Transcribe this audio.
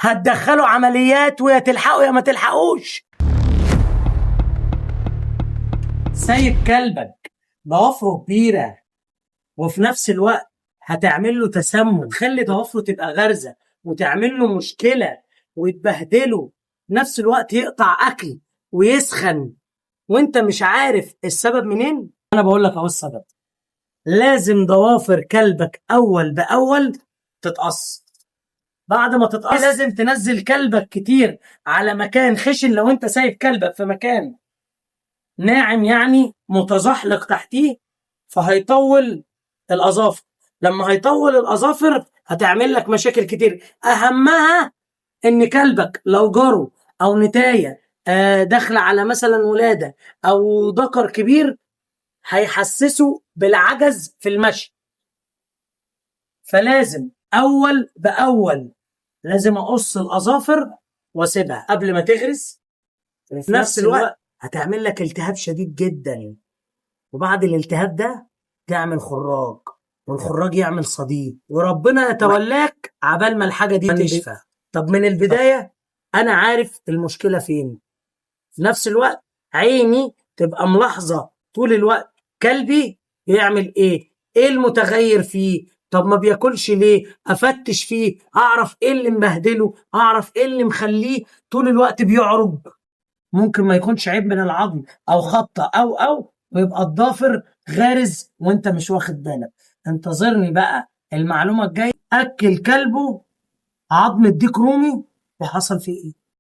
هتدخله عمليات ويا تلحقوا يا ما تلحقوش. سايب كلبك ضوافره كبيرة وفي نفس الوقت هتعمل له تسمم، تخلي ضوافره تبقى غرزة وتعمل له مشكلة ويتبهدله، في نفس الوقت يقطع أكل ويسخن وانت مش عارف السبب منين. انا بقول لك اهو السبب. لازم ضوافر كلبك اول باول تتقص. بعد ما تتقص لازم تنزل كلبك كتير على مكان خشن. لو انت سايب كلبك في مكان ناعم يعني متزحلق تحتيه فهيطول الاظافر. لما هيطول الاظافر هتعمل لك مشاكل كتير، اهمها ان كلبك لو جرو او نتايه داخله على مثلا ولاده او ذكر كبير هيحسسه بالعجز في المشي. فلازم اول باول لازم اقص الاظافر واسيبها قبل ما تغرس. في نفس الوقت هتعمل لك التهاب شديد جدا، وبعد الالتهاب ده تعمل خراج، والخراج يعمل صديد، وربنا يتولاك عبال ما الحاجه دي تشفى. طب من البدايه انا عارف المشكله فين. في نفس الوقت عيني تبقى ملاحظه طول الوقت كلبي يعمل ايه المتغير فيه، طب ما بياكلش ليه، افتش فيه اعرف ايه اللي مبهدله، اعرف ايه اللي مخليه طول الوقت بيعرج. ممكن ما يكونش عيب من العظم او خبطه او ويبقى الضافر غارز وانت مش واخد بالك. انتظرني بقى المعلومه الجايه. اكل كلبه عظم الديك رومي وحصل فيه ايه.